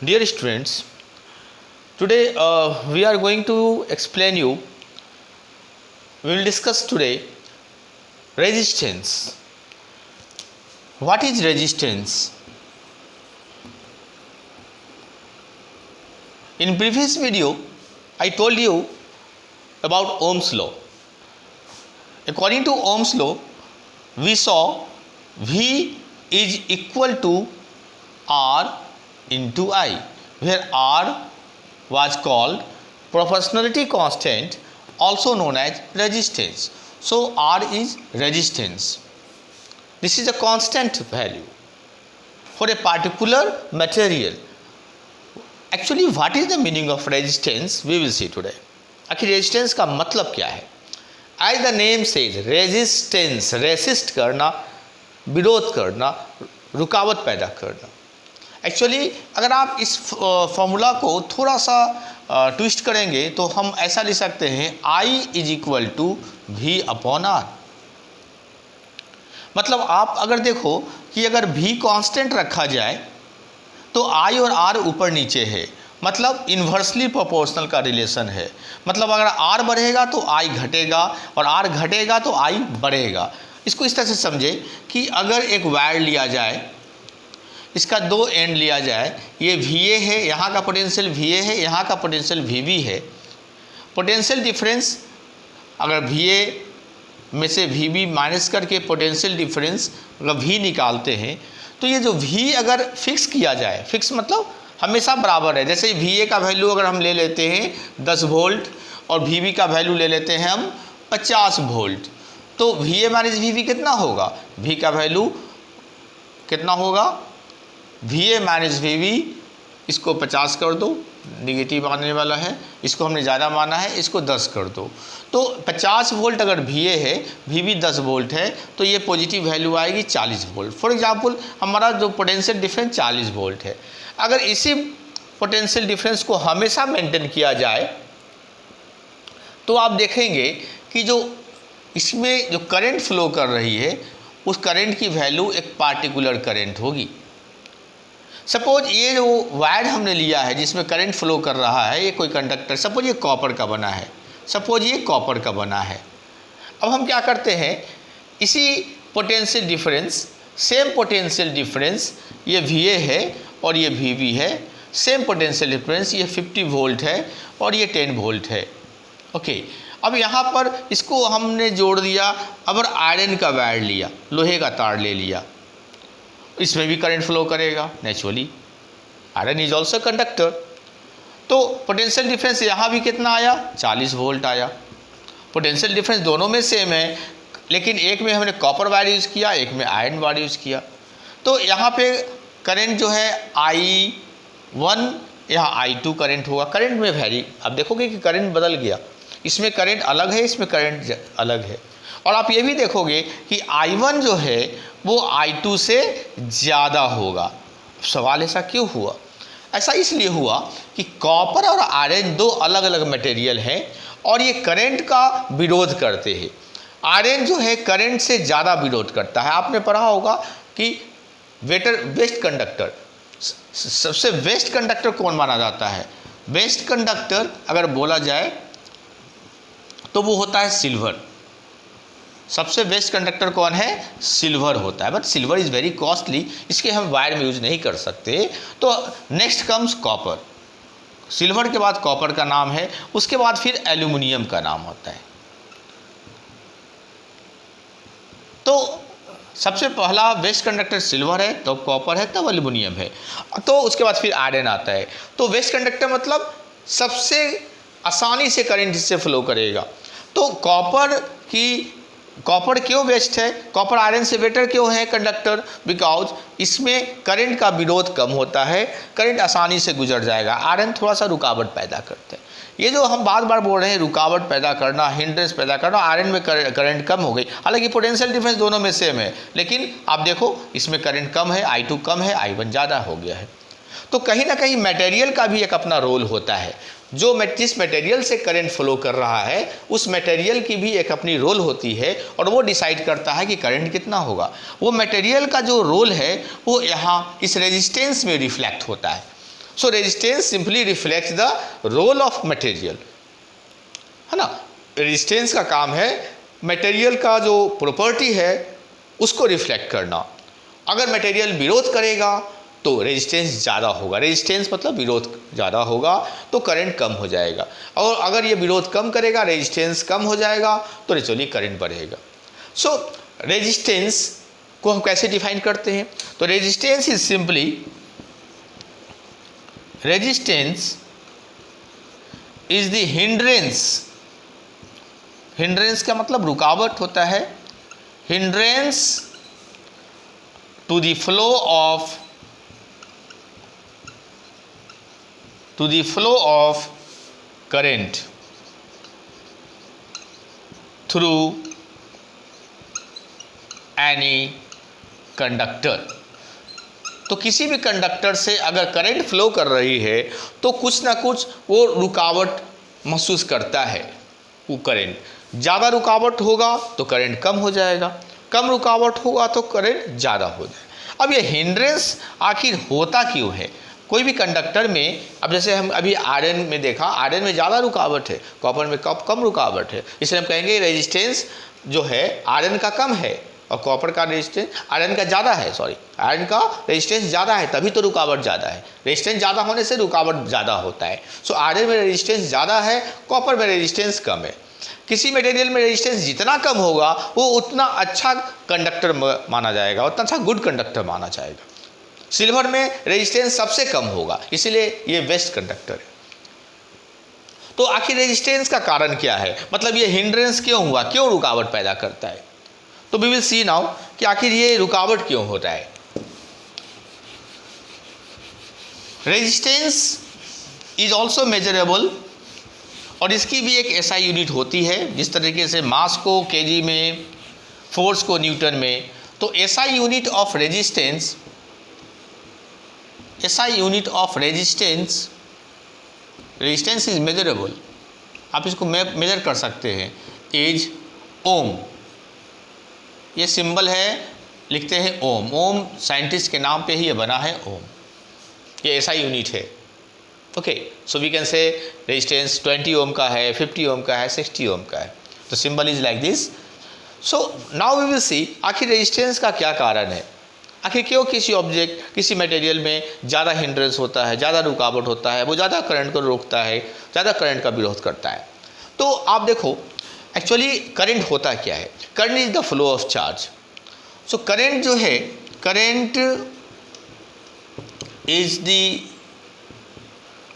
Dear students, today we are going to explain you. We will discuss today resistance. What is resistance? In previous video, I told you about Ohm's law. According to Ohm's law, we saw V is equal to R into I, where R was called proportionality constant, also known as resistance. So R is resistance. This is a constant value for a particular material. Actually, what is the meaning of resistance? We will see today. आखिर resistance का मतलब क्या है? As the name says, resistance, resist करना, विरोध करना, रुकावट पैदा करना. एक्चुअली अगर आप इस फॉर्मूला को थोड़ा सा ट्विस्ट करेंगे तो हम ऐसा लिख सकते हैं I is equal to V upon R. मतलब आप अगर देखो कि अगर V कांस्टेंट रखा जाए तो I और R ऊपर नीचे है, मतलब इन्वर्सली प्रोपोर्शनल का रिलेशन है. मतलब अगर R बढ़ेगा तो I घटेगा और R घटेगा तो I बढ़ेगा. इसको इस तरह से समझे कि अगर एक वायर लिया जाए, इसका दो एंड लिया जाए, ये VA है, यहाँ का पोटेंशियल VA है, यहाँ का पोटेंशियल VB है. पोटेंशियल डिफरेंस अगर VA में से VB माइनस करके पोटेंशियल डिफरेंस अगर V निकालते हैं तो ये जो V अगर फिक्स किया जाए, फिक्स मतलब हमेशा बराबर है. जैसे VA का वैल्यू अगर हम ले लेते हैं 10 वोल्ट और VB का वैल्यू ले लेते हैं हम 50 वोल्ट, तो VA माइनस VB कितना होगा? V का वैल्यू कितना होगा? VA माइनस VB, इसको 50 कर दो, निगेटिव आने वाला है, इसको हमने ज़्यादा माना है, इसको 10 कर दो. तो 50 वोल्ट अगर VA है, VB 10 वोल्ट है, तो ये पॉजिटिव वैल्यू आएगी 40 वोल्ट. फॉर एग्जांपल हमारा जो पोटेंशियल डिफरेंस 40 वोल्ट है. अगर इसी पोटेंशियल डिफरेंस को हमेशा मेंटेन किया जाए तो आप देखेंगे कि जो इसमें जो करंट फ्लो कर रही है उस करंट की वैल्यू एक पार्टिकुलर करंट होगी. सपोज ये जो वायर हमने लिया है जिसमें करंट फ्लो कर रहा है, ये कोई कंडक्टर, सपोज ये कॉपर का बना है, सपोज ये कॉपर का बना है. अब हम क्या करते हैं, इसी potential difference, same potential difference, ये VA है और ये VB है, सेम पोटेंशियल डिफरेंस, ये 50 वोल्ट है और ये 10 वोल्ट है. ओके, अब यहाँ पर इसको हमने जोड़ दिया. अब आयरन का वायर लिया, लोहे का तार ले लिया, इसमें भी करंट फ्लो करेगा naturally. Iron is also conductor. तो पोटेंशियल डिफरेंस यहाँ भी कितना आया? 40 वोल्ट आया. पोटेंशियल डिफरेंस दोनों में सेम है, लेकिन एक में हमने कॉपर वायर यूज़ किया, एक में आयरन वायर यूज़ किया. तो यहाँ पे करंट जो है I1, यहाँ I2 करंट होगा. करंट में वैरी, अब देखोगे कि करंट बदल गया, इसमें करंट अलग है, इसमें करंट अलग है. और आप ये भी देखोगे कि I1 जो है वो I2 से ज़्यादा होगा. सवाल ऐसा क्यों हुआ? ऐसा इसलिए हुआ कि कॉपर और आयरन दो अलग अलग मटेरियल हैं और ये करंट का विरोध करते हैं. आयरन जो है करंट से ज़्यादा विरोध करता है. आपने पढ़ा होगा कि बेस्ट कंडक्टर, सबसे बेस्ट कंडक्टर कौन माना जाता है? बेस्ट कंडक्टर अगर बोला जाए तो वो होता है सिल्वर. सबसे बेस्ट कंडक्टर कौन है? सिल्वर होता है. But silver is very costly, इसके हम वायर में यूज़ नहीं कर सकते. तो नेक्स्ट कम्स कॉपर. सिल्वर के बाद कॉपर का नाम है, उसके बाद फिर एल्यूमिनियम का नाम होता है. तो सबसे पहला बेस्ट कंडक्टर सिल्वर है, तब कॉपर है, तब एल्यूमिनियम है, तो उसके बाद फिर आयरन आता है. तो बेस्ट कंडक्टर मतलब सबसे आसानी से करंट इससे फ्लो करेगा. तो कॉपर क्यों बेस्ट है? कॉपर आयरन से बेटर क्यों है कंडक्टर? बिकॉज इसमें करंट का विरोध कम होता है, करंट आसानी से गुजर जाएगा. आयरन थोड़ा सा रुकावट पैदा करते हैं. ये जो हम बार बार बोल रहे हैं रुकावट पैदा करना, हिंड्रेंस पैदा करना, आयरन में करंट कम हो गई. हालांकि पोटेंशियल डिफरेंस दोनों में सेम है, लेकिन आप देखो इसमें करंट कम है, I2 कम है, I1 ज़्यादा हो गया है. तो कहीं ना कहीं मटेरियल का भी एक अपना रोल होता है. जो जिस मटेरियल से करंट फ्लो कर रहा है उस मटेरियल की भी एक अपनी रोल होती है और वो डिसाइड करता है कि करंट कितना होगा। वो मटेरियल का जो रोल है वो यहाँ इस रेजिस्टेंस में रिफ्लेक्ट होता है। So resistance simply reflects the role of material, है ना। रेजिस्टेंस का काम है मटेरियल का जो प्रॉपर्टी है उसको रिफ्लेक्ट करना। अगर मटेरियल विरोध करेगा तो रेजिस्टेंस ज़्यादा होगा, रेजिस्टेंस मतलब विरोध ज़्यादा होगा तो करंट कम हो जाएगा, और अगर ये विरोध कम करेगा, रेजिस्टेंस कम हो जाएगा तो नेचुरली करंट बढ़ेगा। सो रेजिस्टेंस को हम कैसे डिफाइन करते हैं? तो resistance is simply, resistance is the hindrance, hindrance का मतलब रुकावट होता है, hindrance to the flow of current through any conductor. तो किसी भी कंडक्टर से अगर करंट फ्लो कर रही है तो कुछ ना कुछ वो रुकावट महसूस करता है। वो करंट ज़्यादा रुकावट होगा तो करंट कम हो जाएगा, कम रुकावट होगा तो करंट ज़्यादा हो जाएगा। अब ये हिंड्रेंस आखिर होता क्यों है? कोई भी कंडक्टर में, अब जैसे हम अभी आयरन में देखा, आयरन में ज़्यादा रुकावट है, कॉपर में कम रुकावट है, इसलिए हम कहेंगे रेजिस्टेंस जो है आयरन का कम है और कॉपर का रेजिस्टेंस आयरन का ज़्यादा है, आयरन का रेजिस्टेंस ज़्यादा है तभी तो रुकावट ज़्यादा है, रेजिस्टेंस ज़्यादा होने से रुकावट ज़्यादा होता है। सो आयरन में रेजिस्टेंस ज़्यादा है, कॉपर में रेजिस्टेंस कम है। किसी मटेरियल में रेजिस्टेंस जितना कम होगा वो उतना अच्छा कंडक्टर माना जाएगा, उतना अच्छा गुड कंडक्टर माना जाएगा। सिल्वर में रेजिस्टेंस सबसे कम होगा, इसीलिए ये बेस्ट कंडक्टर है। तो आखिर रेजिस्टेंस का कारण क्या है, मतलब ये हिंड्रेंस क्यों हुआ, क्यों रुकावट पैदा करता है? तो वी विल सी नाउ कि आखिर ये रुकावट क्यों होता है। रेजिस्टेंस इज ऑल्सो मेजरेबल, और इसकी भी एक एसआई यूनिट होती है, जिस तरीके से मास को केजी में, फोर्स को न्यूटन में। तो SI unit of resistance, SI unit of resistance, resistance is measurable, आप इसको मेजर कर सकते हैं, इज ओम। ये सिंबल है, लिखते हैं ओम, ओम साइंटिस्ट के नाम पे ही ये बना है ओम, ये एसआई यूनिट है। Okay, so we can say resistance 20 ohm का है, 50 ओम का है, 60 ओम का है। तो symbol is like this. So now we will see आखिर रेजिस्टेंस का क्या कारण है, आखिर क्यों किसी ऑब्जेक्ट, किसी मटेरियल में ज़्यादा हिंड्रेंस होता है, ज़्यादा रुकावट होता है, वो ज़्यादा करंट को रोकता है, ज़्यादा करंट का विरोध करता है। तो आप देखो एक्चुअली करंट होता क्या है, current is the flow of charge. So current जो है, current is the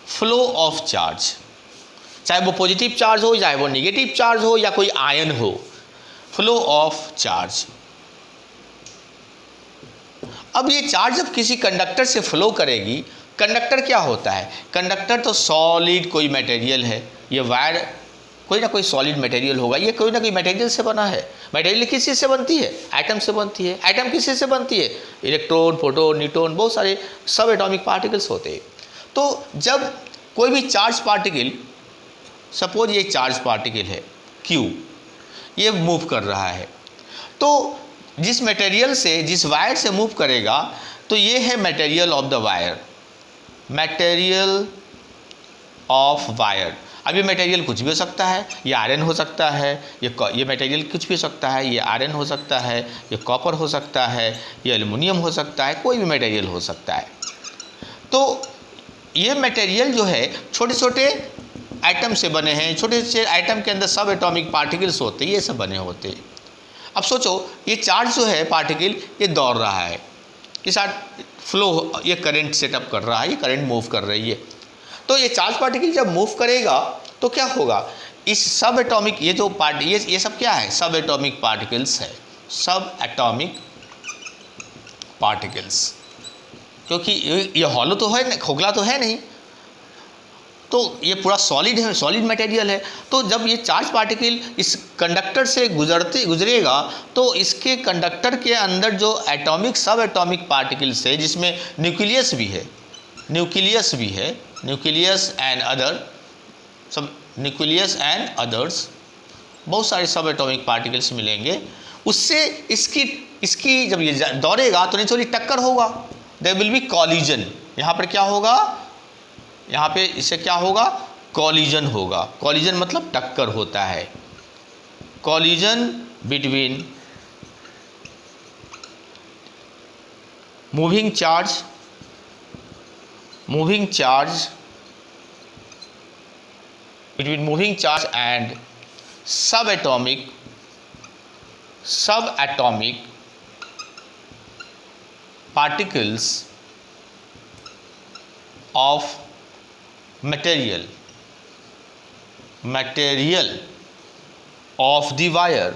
flow of charge, चाहे वो पॉजिटिव चार्ज हो, चाहे वो नेगेटिव चार्ज हो, या कोई आयन हो, फ्लो ऑफ चार्ज। अब ये चार्ज जब किसी कंडक्टर से फ्लो करेगी, कंडक्टर क्या होता है, कंडक्टर तो सॉलिड कोई मटेरियल है, ये वायर कोई ना कोई सॉलिड मटेरियल होगा, ये कोई ना कोई मटेरियल से बना है। मटेरियल किस चीज़ से बनती है, एटम से बनती है। एटम किस चीज़ से बनती है, इलेक्ट्रॉन, प्रोटॉन, न्यूट्रॉन, बहुत सारे सब एटॉमिक पार्टिकल्स होते हैं। तो जब कोई भी चार्ज पार्टिकल, सपोज ये चार्ज पार्टिकल है Q, ये मूव कर रहा है, तो जिस मटेरियल से, जिस वायर से मूव करेगा, तो ये है material of the wire, material of wire. अब ये मटेरियल कुछ भी हो सकता है, ये आयरन हो सकता है, ये मटेरियल कुछ भी हो सकता है, ये आयरन हो सकता है, ये कॉपर हो सकता है, ये एल्युमिनियम हो सकता है, कोई भी मटेरियल हो सकता है। तो ये मटेरियल जो है छोटे छोटे एटम से बने हैं, छोटे छोटे एटम के अंदर सब एटॉमिक पार्टिकल्स होते हैं, ये सब बने होते हैं। अब सोचो ये चार्ज जो है पार्टिकल, ये दौड़ रहा है, ये साथ फ्लो, ये करंट सेटअप कर रहा है, ये करंट मूव कर रही है। तो ये चार्ज पार्टिकल जब मूव करेगा तो क्या होगा, इस सब एटॉमिक, ये जो ये सब क्या है, सब एटॉमिक पार्टिकल्स है, सब एटॉमिक पार्टिकल्स, क्योंकि ये हॉलो तो है, खोखला तो है नहीं, तो ये पूरा सॉलिड है, सॉलिड मटेरियल है। तो जब ये चार्ज पार्टिकल इस कंडक्टर से गुजरेगा तो इसके कंडक्टर के अंदर जो एटॉमिक, सब एटॉमिक पार्टिकल्स है, जिसमें न्यूक्लियस भी है, न्यूक्लियस एंड अदर, सब न्यूक्लियस एंड अदर्स, बहुत सारे सब एटॉमिक पार्टिकल्स मिलेंगे। उससे इसकी जब ये दौड़ेगा तो नेचुरली टक्कर होगा, देयर विल बी कॉलिजन। यहाँ पर क्या होगा, यहाँ पे इससे क्या होगा, कॉलिजन होगा। कॉलिजन मतलब टक्कर होता है, collision between moving charge between moving charge and subatomic particles of material of the wire।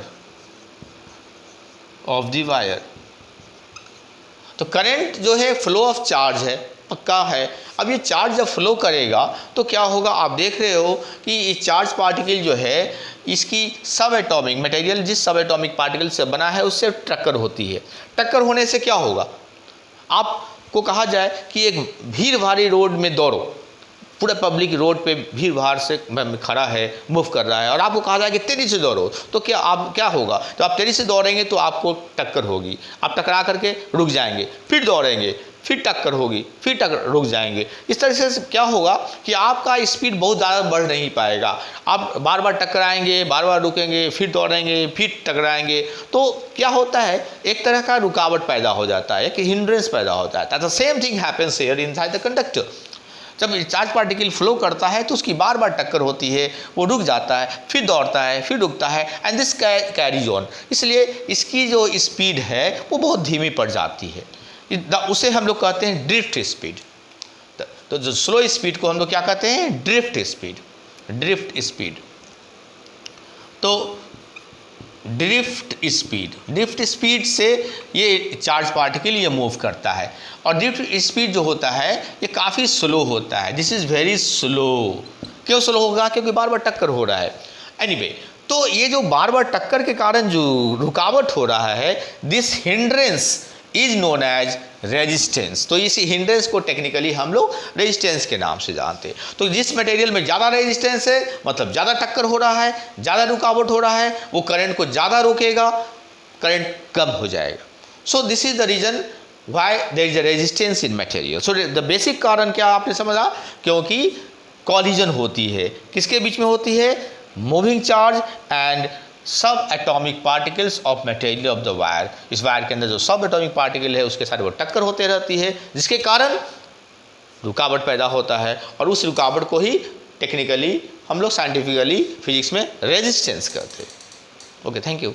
तो करंट जो है फ्लो ऑफ चार्ज है, पक्का है। अब ये चार्ज जब फ्लो करेगा तो क्या होगा, आप देख रहे हो कि ये चार्ज पार्टिकल जो है इसकी सब एटॉमिक मटेरियल जिस सब एटॉमिक पार्टिकल से बना है उससे टक्कर होती है। टक्कर होने से क्या होगा, आपको कहा जाए कि एक भीड़ भारी रोड में दौड़ो, पूरा पब्लिक रोड पे भीड़ भाड़ से खड़ा है, मूव कर रहा है, और आपको कहा जाए कि तेजी से दौड़ो, तो क्या होगा, तो आप तेजी से दौड़ेंगे तो आपको टक्कर होगी, आप टकरा करके रुक जाएंगे, फिर दौड़ेंगे, फिर टक्कर होगी, फिर रुक जाएंगे। इस तरह से क्या होगा कि आपका स्पीड बहुत ज़्यादा बढ़ नहीं पाएगा। आप बार बार टकराएंगे, बार बार रुकेंगे, फिर दौड़ेंगे, फिर टकराएंगे, तो क्या होता है, एक तरह का रुकावट पैदा हो जाता है, कि हिंड्रेंस पैदा होता है। The same thing happens here inside the conductor. जब चार्ज पार्टिकल फ्लो करता है तो उसकी बार बार टक्कर होती है, वो रुक जाता है, फिर दौड़ता है, फिर रुकता है, एंड दिस कैरीज ऑन। इसलिए इसकी जो स्पीड है वो बहुत धीमी पड़ जाती है, उसे हम लोग कहते हैं ड्रिफ्ट स्पीड। तो जो स्लो स्पीड को हम लोग क्या कहते हैं, ड्रिफ्ट स्पीड। तो ड्रिफ्ट स्पीड से ये चार्ज पार्टिकल ये मूव करता है, और ड्रिफ्ट स्पीड जो होता है ये काफ़ी स्लो होता है। This is very slow. क्यों स्लो होगा, क्योंकि बार बार टक्कर हो रहा है। एनीवे, तो ये जो बार बार टक्कर के कारण जो रुकावट हो रहा है, this hindrance is known as resistance. तो इस हिंड्रेंस को टेक्निकली हम लोग रेजिस्टेंस के नाम से जानते हैं। तो जिस मटेरियल में ज़्यादा रेजिस्टेंस है, मतलब ज़्यादा टक्कर हो रहा है, ज़्यादा रुकावट हो रहा है, वो करंट को ज़्यादा रोकेगा, करंट कम हो जाएगा। So this is the reason why there is a resistance in material. So the basic कारण क्या आपने समझा, क्योंकि कॉलिजन होती है, किसके बीच में होती है, मूविंग चार्ज एंड सब atomic particles of material of the wire. इस वायर के अंदर जो सब एटॉमिक पार्टिकल है उसके साथ वो टक्कर होते रहती है, जिसके कारण रुकावट पैदा होता है, और उस रुकावट को ही टेक्निकली हम लोग साइंटिफिकली फिजिक्स में रेजिस्टेंस कहते हैं। Okay, thank you.